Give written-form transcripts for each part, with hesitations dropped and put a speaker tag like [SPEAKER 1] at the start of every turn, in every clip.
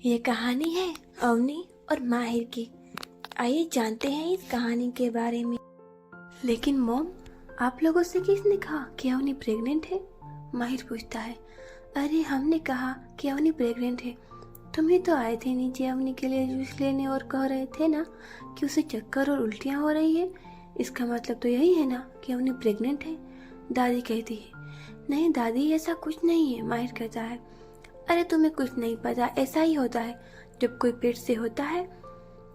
[SPEAKER 1] ये कहानी है अवनी और माहिर की। आइए जानते हैं इस कहानी के बारे में। लेकिन मॉम, आप लोगों से किसने कहा कि अवनी प्रेग्नेंट है? माहिर पूछता है। अरे हमने कहा कि अवनी प्रेग्नेंट है। तुम ही तो आए थे नीचे अवनी के लिए जूस लेने और कह रहे थे ना कि उसे चक्कर और उल्टियाँ हो रही है। इसका मतलब तो यही है ना कि अवनी प्रेग्नेंट है। दादी कहती है। नहीं दादी, ऐसा कुछ नहीं है। माहिर कहता है। अरे तुम्हें कुछ नहीं पता, ऐसा ही होता है जब कोई पेट से होता है।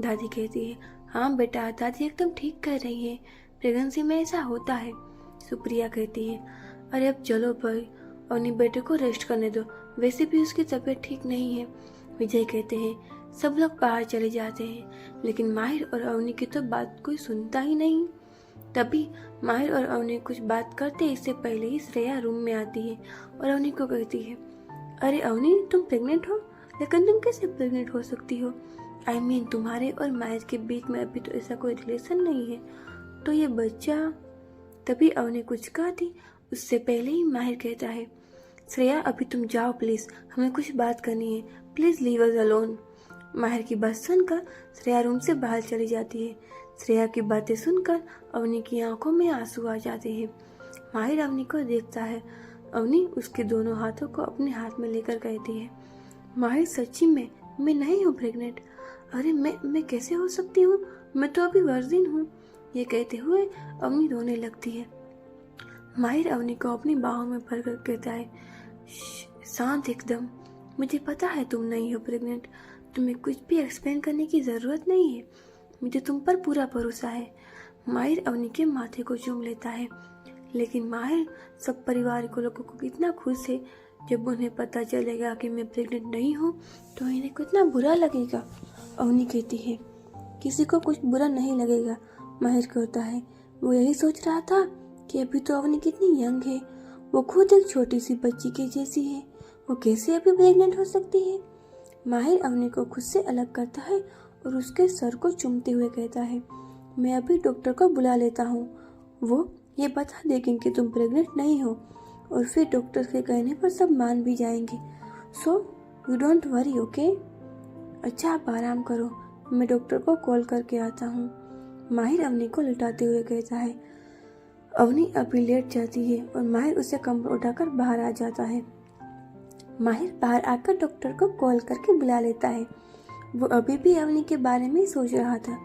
[SPEAKER 1] दादी कहती है। हाँ बेटा, दादी एकदम ठीक कह रही है, प्रेगनेंसी में ऐसा होता है। सुप्रिया कहती है। अरे अब चलो भाई, अवनी बेटे को रेस्ट करने दो, वैसे भी उसकी तबीयत ठीक नहीं है। विजय कहते हैं। सब लोग बाहर चले जाते हैं, लेकिन माहिर और अवनी की तो बात कोई सुनता ही नहीं। तभी माहिर और अवनी कुछ बात करते इससे पहले ही श्रेया रूम में आती है और अवनी को कहती है। अरे अवनी, तुम प्रेग्नेंट हो? लेकिन तुम कैसे प्रेग्नेंट हो सकती हो? आई मीन तुम्हारे और माहिर के बीच में अभी तो ऐसा कोई रिलेशन नहीं है, तो ये बच्चा। तभी अवनी कुछ कहती उससे पहले ही माहिर कहता है। श्रेया अभी तुम जाओ प्लीज, हमें कुछ बात करनी है, प्लीज लीव अस अलोन। माहिर की बात सुनकर श्रेया रूम से बाहर चली जाती है। श्रेया की बातें सुनकर अवनी की आंखों में आंसू आ जाते हैं। माहिर अवनी को देखता है। अवनी उसके दोनों हाथों को अपने हाथ में लेकर कहती है। माहिर सच्ची में मैं नहीं हूँ प्रेग्नेंट। अरे मैं कैसे हो सकती हूँ, मैं तो अभी वर्जिन हूँ। ये कहते हुए अवनी रोने लगती है। माहिर अवनी को अपनी बाहों में भरकर कहता है। शांत एकदम, मुझे पता है तुम नहीं हो प्रेग्नेंट, तुम्हें कुछ भी एक्सप्लेन करने की जरूरत नहीं है, मुझे तुम पर पूरा भरोसा है। माहिर अवनी के माथे को चूम लेता है। लेकिन माहिर सब परिवार के लोगों को कितना खुश है। जब उन्हें पता चलेगा कि मैं प्रेग्नेंट नहीं हूँ तो इन्हें कितना बुरा लगेगा। अवनी कहती है। किसी को कुछ बुरा नहीं लगेगा, माहिर कहता है। वो यही सोच रहा था कि अभी तो अवनी कितनी यंग है, वो खुद एक छोटी सी बच्ची की जैसी है, वो कैसे अभी प्रेग्नेंट हो सकती है। माहिर अवनी को खुद से अलग करता है और उसके सर को चूमते हुए कहता है। मैं अभी डॉक्टर को बुला लेता हूँ, वो ये बता देंगे कि तुम प्रेग्नेंट नहीं हो, और फिर डॉक्टर के कहने पर सब मान भी जाएंगे। So you don't worry, okay? अच्छा आप आराम करो, मैं डॉक्टर को कॉल करके आता हूँ। माहिर अवनी को लौटाते हुए कहता है। अवनी अभी लेट जाती है और माहिर उसे कंबल उठाकर बाहर आ जाता है। माहिर बाहर आकर डॉक्टर को कॉल करके बुला लेता है। वो अभी भी अवनी के बारे में सोच रहा था।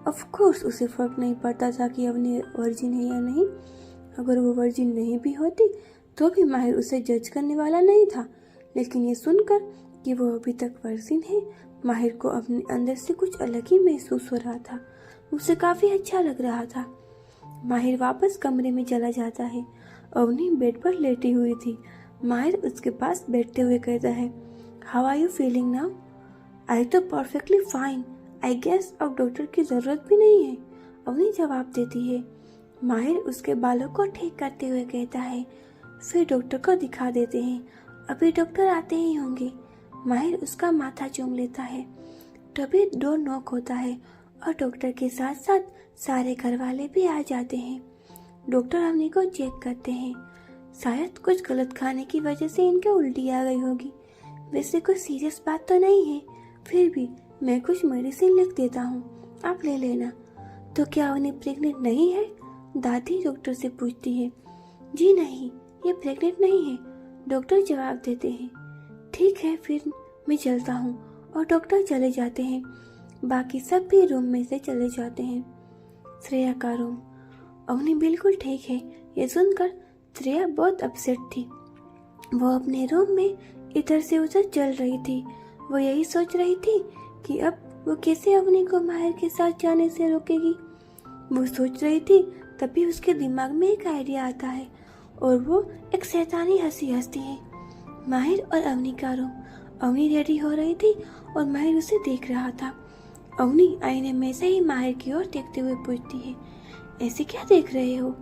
[SPEAKER 1] ऑफ कोर्स उसे फर्क नहीं पड़ता था कि अवनी वर्जिन है या नहीं। अगर वो वर्जिन नहीं भी होती तो भी माहिर उसे जज करने वाला नहीं था। लेकिन ये सुनकर कि वो अभी तक वर्जिन है, माहिर को अपने अंदर से कुछ अलग ही महसूस हो रहा था। उसे काफी अच्छा लग रहा था। माहिर वापस कमरे में चला जाता है। अवनी बेड पर लेटी हुई थी। माहिर उसके पास बैठते हुए कहता है। How are you feeling now? I तो परफेक्टली फाइन, आई गेस अब डॉक्टर की जरूरत भी नहीं है, अवनी जवाब देती है। माहिर उसके बालों को ठीक करते हुए कहता है। फिर डॉक्टर को दिखा देते हैं, अभी डॉक्टर आते ही होंगे। माहिर उसका माथा चूम लेता है। तभी डोर नॉक होता है और डॉक्टर के साथ साथ सारे घर वाले भी आ जाते हैं। डॉक्टर अवनी को चेक करते हैं। शायद कुछ गलत खाने की वजह से इनके उल्टी आ गई होगी। वैसे कोई सीरियस बात तो नहीं है, फिर भी मैं कुछ मेडिसिन लिख देता हूँ, आप ले लेना। तो क्या अवनी प्रेग्नेंट नहीं है? दादी डॉक्टर से पूछती है। जी नहीं, ये प्रेग्नेंट नहीं है, डॉक्टर जवाब देते हैं। ठीक है, फिर मैं चलता हूँ, और डॉक्टर चले जाते हैं। बाकी सब भी रूम में से चले जाते हैं। श्रेया का रूम। अवनी बिल्कुल ठीक है, ये सुनकर श्रेया बहुत अपसेट थी। वो अपने रूम में इधर से उधर चल रही थी। वो यही सोच रही थी कि अब वो कैसे अवनी को माहिर के साथ जाने से रोकेगी। वो सोच रही थी, तभी उसके दिमाग में एक आइडिया आता है और वो एक शैतानी हंसी हंसती है। माहिर और अवनी का रूम। अवनी रेडी हो रही थी और माहिर उसे देख रहा था। अवनी आईने में से ही माहिर की ओर देखते हुए पूछती है। ऐसे क्या देख रहे हो?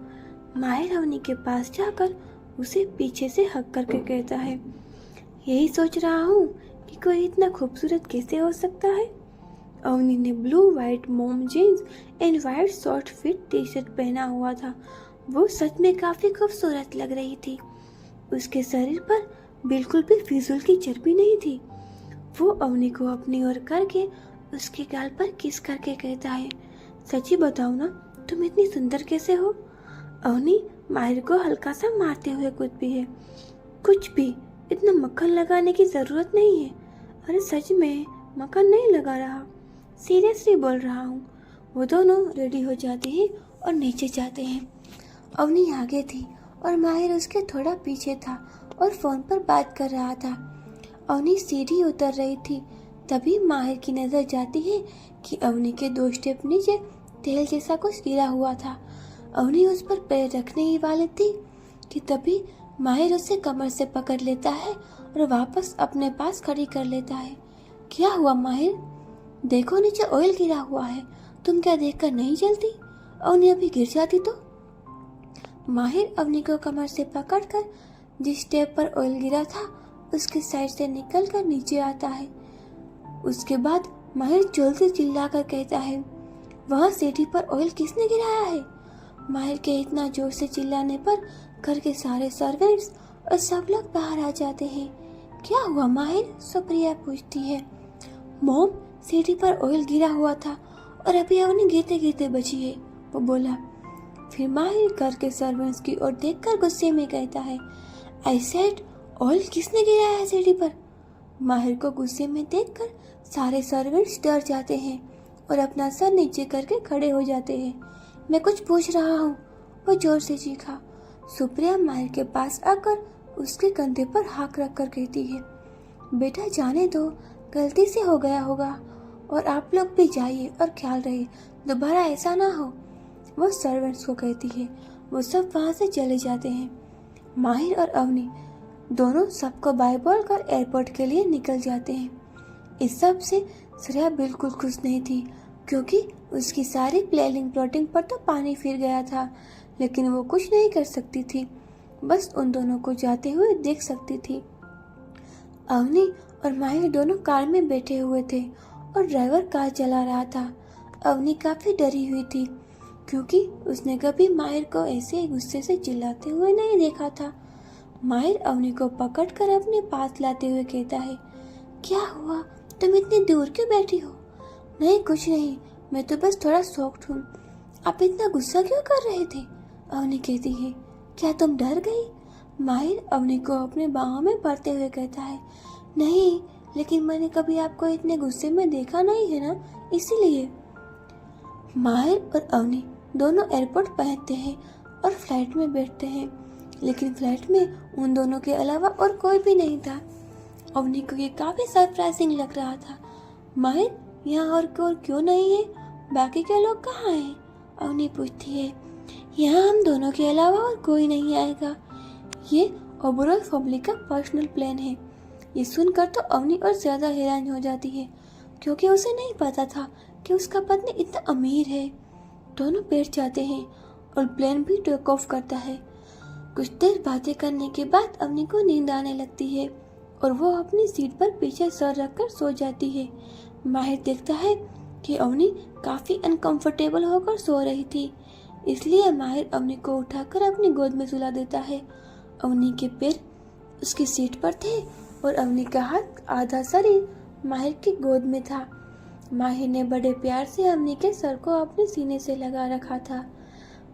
[SPEAKER 1] माहिर अवनी के पास जाकर उसे पीछे से हक करके कहता है। यही सोच रहा हूँ कि कोई इतना खूबसूरत कैसे हो सकता है। अवनी ने blue white mom jeans and white short fit T shirt पहना हुआ था। वो सच में काफी खूबसूरत लग रही थी। उसके शरीर पर बिल्कुल भी फिजूल की चर्बी नहीं थी। वो अवनी को अपनी ओर करके उसके गाल पर किस करके कहता है, सच्ची बताओ ना, तुम इतनी सुंदर कैसे हो? अवनी माहिर को हल्का सा मारते हुए कुछ है, कुछ भी, इतना मक्खन लगाने की जरूरत नहीं है। अरे सच में मक्खन नहीं लगा रहा, सीरियसली बोल रहा हूँ। वो दोनों रेडी हो जाते हैं और नीचे जाते हैं। अवनी आगे थी और माहिर उसके थोड़ा पीछे था और फोन पर बात कर रहा था। अवनी सीढ़ी उतर रही थी, तभी माहिर की नजर जाती है कि अवनी के 2 स्टेप नीचे तेल जैसा कुछ गिरा हुआ था। अवनी उस पर पैर रखने ही वाली थी कि तभी माहिर उसे कमर से पकड़ लेता है और वापस अपने पास खड़ी कर लेता है। क्या हुआ माहिर? देखो नीचे ऑयल गिरा हुआ है, तुम क्या देखकर नहीं चलती? अवनी अभी गिर जाती तो। माहिर अवनी को कमर से पकड़कर जिस स्टेप पर ऑयल गिरा था उसके साइड से निकलकर नीचे आता है। उसके बाद माहिर जोर से चिल्लाकर कहता है, वहाँ सीढ़ी पर ऑयल किसने गिराया है? माहिर के इतना जोर से चिल्लाने पर घर के सारे सर्वेंट्स और सब लोग बाहर आ जाते हैं। क्या हुआ माहिर? सुप्रिया पूछती है। मॉम, सीढ़ी पर ऑयल गिरा हुआ था और अभी अवनी गिरते गिरते बची है, वो बोला। फिर माहिर घर के सर्वेंट्स की ओर देखकर गुस्से में कहता है, आई सेड ऑयल किसने गिराया है सीढ़ी पर? माहिर को गुस्से में देखकर सारे सर्वेंट्स डर जाते हैं और अपना सर नीचे करके खड़े हो जाते हैं। मैं कुछ पूछ रहा हूँ, वो जोर से चीखा। सुप्रिया माहिर के पास आकर उसके कंधे पर हाथ रखकर कहती है, बेटा जाने दो, गलती से हो गया होगा, और आप लोग भी जाइए और ख्याल रहिए, दोबारा ऐसा ना हो, वो सर्वेंट्स को कहती है। वो सब वहाँ से चले जाते हैं। माहिर और अवनी दोनों सबको बाय बोलकर एयरपोर्ट के लिए निकल जाते हैं। इस सब से श्रेया बिल्कुल खुश नहीं थी, क्योंकि उसकी सारी प्लानिंग प्लॉटिंग पर तो पानी फिर गया था, लेकिन वो कुछ नहीं कर सकती थी, बस उन दोनों को जाते हुए देख सकती थी। अवनी और माहिर दोनों कार में बैठे हुए थे और ड्राइवर कार चला रहा था। अवनी काफी डरी हुई थी, क्योंकि उसने कभी माहिर को ऐसे गुस्से से चिल्लाते हुए नहीं देखा था। माहिर अवनी को पकड़कर अपने पास लाते हुए कहता है, क्या हुआ, तुम इतनी दूर क्यों बैठी हो? नहीं कुछ नहीं, मैं तो बस थोड़ा शॉक्ड हूँ। आप इतना गुस्सा क्यों कर रहे थे? अवनी कहती है, क्या तुम डर गई? माहिर अवनी को अपने बाहों में भरते हुए कहता है, नहीं, लेकिन मैंने कभी आपको इतने गुस्से में देखा नहीं है ना, इसीलिए। माहिर और अवनी दोनों एयरपोर्ट पहुंचते हैं और फ्लाइट में बैठते हैं, लेकिन फ्लाइट में उन दोनों के अलावा और कोई भी नहीं था। अवनी को ये काफी सरप्राइजिंग लग रहा था। माहिर, यहाँ और कोई क्यों नहीं है? बाकी के लोग कहाँ हैं? अवनी पूछती है। यहाँ हम दोनों के अलावा और कोई नहीं आएगा, ये ओबरॉय फैमिली का पर्सनल प्लान है। ये सुनकर तो अवनी और ज्यादा हैरान हो जाती है, क्योंकि उसे नहीं पता था कि उसका पत्नी इतना अमीर है। दोनों बैठ जाते हैं और प्लेन भी टेक ऑफ करता है। कुछ देर बातें करने के बाद अवनी को नींद आने लगती है और वो अपनी सीट पर पीछे सर रखकर सो जाती है। माहिर देखता है कि अवनी काफी अनकंफर्टेबल होकर सो रही थी, इसलिए माहिर अवनी को उठाकर अपनी गोद में सुला देता है। अवनी के पैर उसकी सीट पर थे और अवनी का हाथ आधा शरीर माहिर की गोद में था। माहिर ने बड़े प्यार से अवनी के सर को अपने सीने से लगा रखा था।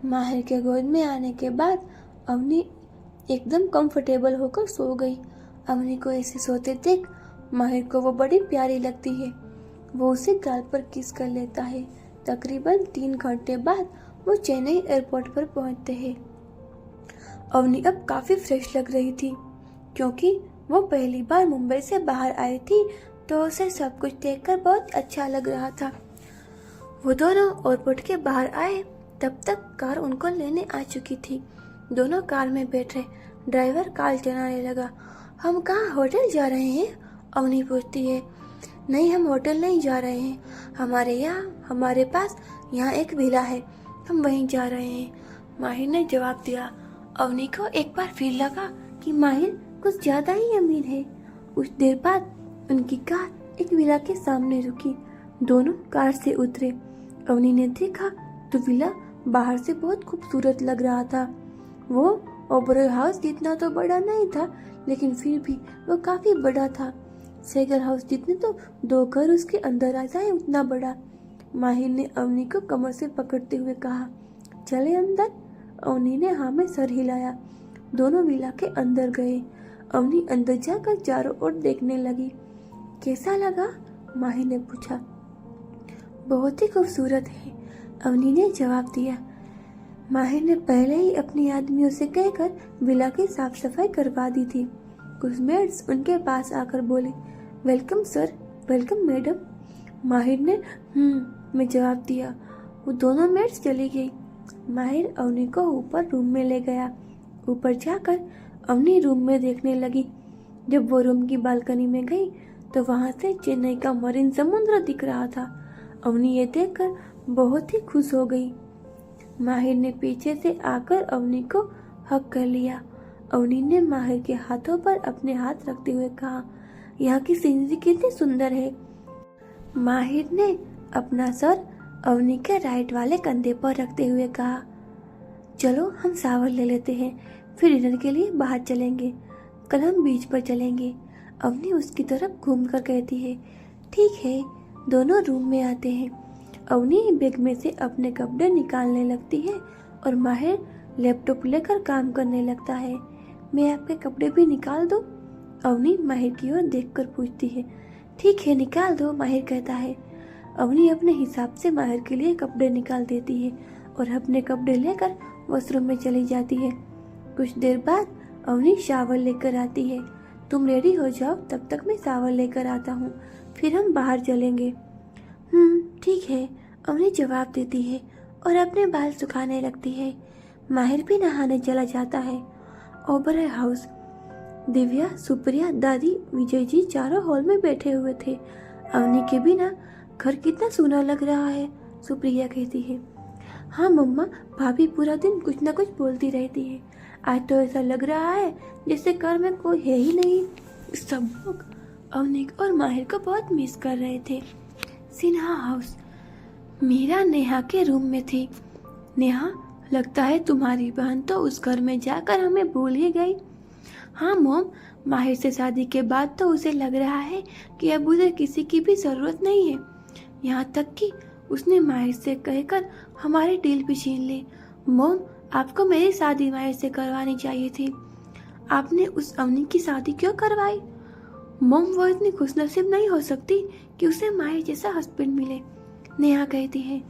[SPEAKER 1] माहिर के गोद में आने के बाद अवनी एकदम कंफर्टेबल होकर सो गई। अवनी को ऐसे सोते देख माहिर को वो बड़ी प्यारी लगती है। वो उसे गाल पर किस कर लेता है। तकरीबन 3 घंटे बाद वो चेन्नई एयरपोर्ट पर पहुंचते हैं। अवनी अब काफी फ्रेश लग रही थी, क्योंकि वो पहली बार मुंबई से बाहर आई थी, तो उसे सब कुछ देखकर बहुत अच्छा लग रहा था। वो दोनों एयरपोर्ट के बाहर आए, तब तक कार उनको लेने आ चुकी थी। दोनों कार में बैठे, ड्राइवर कार चलाने लगा। हम कहाँ होटल जा रहे हैं? अवनी पूछती है। नहीं, हम होटल नहीं जा रहे हैं, हमारे पास यहाँ एक विला है, हम वहीं जा रहे हैं, माहिर ने जवाब दिया। अवनी को एक बार फिर लगा कि माहिर कुछ ज्यादा ही अमीर है। कुछ देर बाद उनकी कार एक विला के सामने रुकी। दोनों कार से उतरे। अवनी ने देखा तो विला बाहर से बहुत खूबसूरत लग रहा था। वो ओबरॉय हाउस जितना तो बड़ा नहीं था, लेकिन फिर भी वो काफी बड़ा था। सेगर हाउस जितने तो 2 घर उसके अंदर आ जाए उतना बड़ा। माहिर ने अवनी को कमर से पकड़ते हुए कहा, चले अंदर। अवनी ने हाँ में सर हिलाया। दोनों विला के अंदर गए। अवनी अंदर जाकर चारों ओर देखने लगी। कैसा लगा? माहिर ने पूछा। बहुत ही खूबसूरत है, अवनी ने जवाब दिया। माहिर ने पहले ही अपनी आदमियों से कहकर विला की साफ सफाई करवा दी थी। कुछ मेड्स उनके पास आकर बोले, वेलकम सर, वेलकम मैडम। माहिर ने में जवाब दिया। वो दोनों मेड्स चली गई। माहिर अवनी को ऊपर रूम में ले गया। ऊपर जाकर अवनी रूम में देखने लगी। जब वो रूम की बालकनी में गई तो वहां से चेन्नई का मरीन समुद्र दिख रहा था। अवनी ये देखकर बहुत ही खुश हो गई। माहिर ने पीछे से आकर अवनी को हक कर लिया। अवनी ने माहिर के हाथों पर अपने हाथ रखते हुए कहा, यहाँ की सीनरी कितनी सुंदर है। माहिर ने अपना सर अवनी के राइट वाले कंधे पर रखते हुए कहा, चलो हम शावर ले लेते हैं, फिर डिनर के लिए बाहर चलेंगे। कल हम बीच पर चलेंगे। अवनी उसकी तरफ घूमकर कहती है, ठीक है। दोनों रूम में आते हैं। अवनी बैग में से अपने कपड़े निकालने लगती है और माहिर लैपटॉप लेकर काम करने लगता है। मैं आपके कपड़े भी निकाल दूं? अवनी माहिर की ओर देखकर पूछती है। ठीक है, निकाल दो, माहिर कहता है। अवनी अपने हिसाब से माहिर के लिए कपड़े निकाल देती है और अपने कपड़े लेकर वॉशरूम में चली जाती है। कुछ देर बाद अवनी शावर लेकर आती है। तुम रेडी हो जाओ, तब तक मैं शावर लेकर आता हूँ, फिर हम बाहर चलेंगे। ठीक है, अवनी जवाब देती है और अपने बाल सुखाने लगती है। माहिर भी नहाने चला जाता है। ओबराय हाउस। दिव्या, सुप्रिया, दादी, विजय जी चारों हॉल में बैठे हुए थे। अवनी के बिना घर कितना सूना लग रहा है, सुप्रिया कहती है। हाँ मम्मा, भाभी पूरा दिन कुछ न कुछ बोलती रहती है। आज तो ऐसा लग रहा है जैसे घर में कोई है ही नहीं। सब लोग अवनी और माहिर को बहुत मिस कर रहे थे। सिन्हा हाउस। मीरा नेहा के रूम में थी। नेहा, लगता है तुम्हारी बहन तो उस घर में जाकर हमें भूल ही गई। हाँ मॉम, माहिर से शादी के बाद तो उसे लग रहा है कि अब उसे किसी की भी जरूरत नहीं है। यहाँ तक कि उसने माहिर से कहकर हमारी डील भी छीन ली। मॉम, आपको मेरी शादी माहिर से करवानी चाहिए थी। आपने उस अवनी की शादी क्यों करवाई? मॉम, वो इतनी खुशनसीब नहीं हो सकती कि उसे माहिर जैसा हस्बैंड मिले। नेहा कहती है,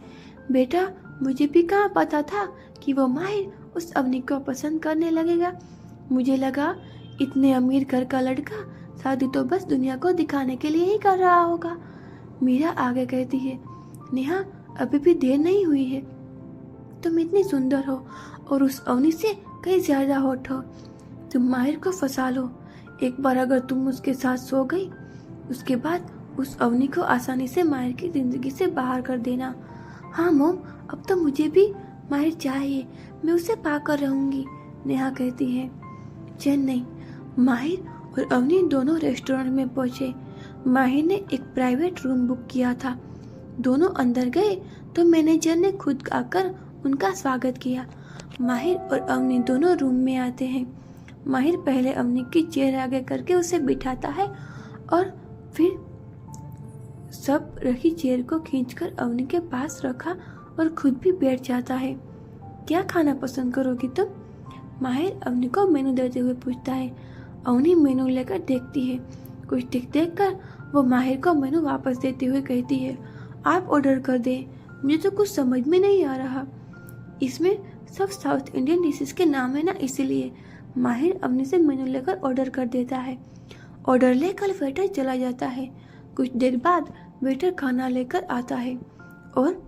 [SPEAKER 1] बेटा मुझे भी कहाँ पता था कि वो माहिर उस अवनी को पसंद करने लगेगा। मुझे लगा इतने अमीर घर का लड़का शादी तो बस दुनिया को दिखाने के लिए ही कर रहा होगा। मीरा आगे कहती है, नेहा अभी भी देर नहीं हुई है। तुम इतनी सुंदर हो और उस अवनी से कहीं ज्यादा हॉट हो। तुम माहिर को फंसा लो। एक बार अगर तुम उसके साथ सो गई, उसके बाद उस अवनी को आसानी से माहिर की जिंदगी से बाहर कर देना। हाँ मॉम, अब तो मुझे भी माहिर चाहिए, मैं उसे पाकर रहूंगी, नेहा कहती है। चेन्नई। माहिर और अवनी दोनों रेस्टोरेंट में पहुंचे। माहिर ने एक प्राइवेट रूम बुक किया था। दोनों अंदर गए तो मैनेजर ने खुद आकर उनका स्वागत किया। माहिर और अवनी दोनों रूम में आते हैं। माहिर पहले अवनी की चेयर आगे करके उसे बिठाता है और फिर सब रखी चेयर को खींचकर अवनी के पास रखा और खुद भी बैठ जाता है। क्या खाना पसंद करोगी तुम? माहिर अवनी को मेनू देते हुए पूछता है। अवनी मेनू लेकर देखती है। कुछ देख कर वो माहिर को मेनू वापस देते हुए कहती है, आप ऑर्डर कर दें, मुझे तो कुछ समझ में नहीं आ रहा। इसमें सब साउथ इंडियन डिशेस के नाम है ना, इसलिए। माहिर अवनी से मेनू लेकर ऑर्डर कर देता है। ऑर्डर लेकर वेटर चला जाता है। कुछ देर बाद वेटर खाना लेकर आता है और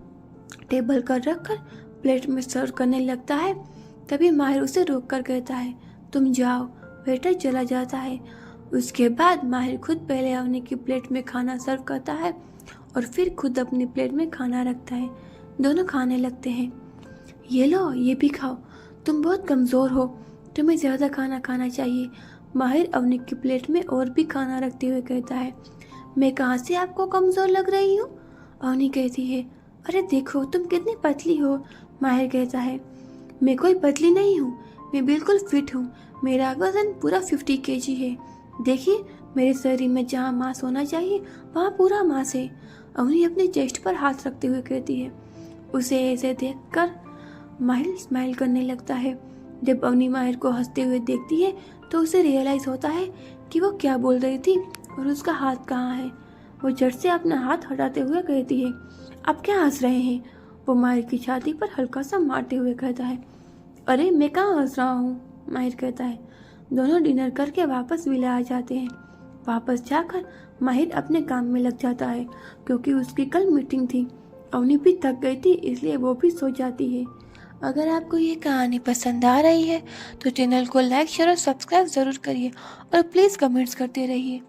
[SPEAKER 1] टेबल पर रखकर प्लेट में सर्व करने लगता है। तभी माहिर उसे रोककर कहता है, तुम जाओ। वेटर चला जाता है। उसके बाद माहिर खुद पहले अवनी की प्लेट में खाना सर्व करता है और फिर खुद अपनी प्लेट में खाना रखता है। दोनों खाने लगते हैं। ये लो, ये भी खाओ, तुम बहुत कमज़ोर हो, तुम्हें ज़्यादा खाना खाना चाहिए। माहिर अवनी की प्लेट में और भी खाना रखते हुए कहता है, मैं कहाँ से आपको कमज़ोर लग रही हूँ? अवनी कहती है, अरे देखो तुम कितनी पतली हो। माहिर कहता है, मैं कोई पतली नहीं हूँ, मैं बिल्कुल फिट हूँ, मेरा वजन पूरा 50 kg है। देखिए मेरे शरीर में जहाँ मांस होना चाहिए वहाँ पूरा मांस है। अवनी अपने चेस्ट पर हाथ रखते हुए कहती है। उसे ऐसे देखकर माहिर स्माइल करने लगता है। जब अवनी माहिर को हंसते हुए देखती है तो उसे रियलाइज होता है कि वो क्या बोल रही थी और उसका हाथ कहाँ है। वो झट से अपना हाथ हटाते हुए कहती है, आप क्या हंस रहे हैं? वो माहिर की छाती पर हल्का सा मारते हुए कहता है, अरे मैं कहाँ हंस रहा हूँ? माहिर कहता है। दोनों डिनर करके वापस विला आ जाते हैं। वापस जाकर माहिर अपने काम में लग जाता है क्योंकि उसकी कल मीटिंग थी। अवनी भी थक गई थी इसलिए वो भी सो जाती है। अगर आपको ये कहानी पसंद आ रही है तो चैनल को लाइक शेयर और सब्सक्राइब ज़रूर करिए और प्लीज़ कमेंट्स करते रहिए।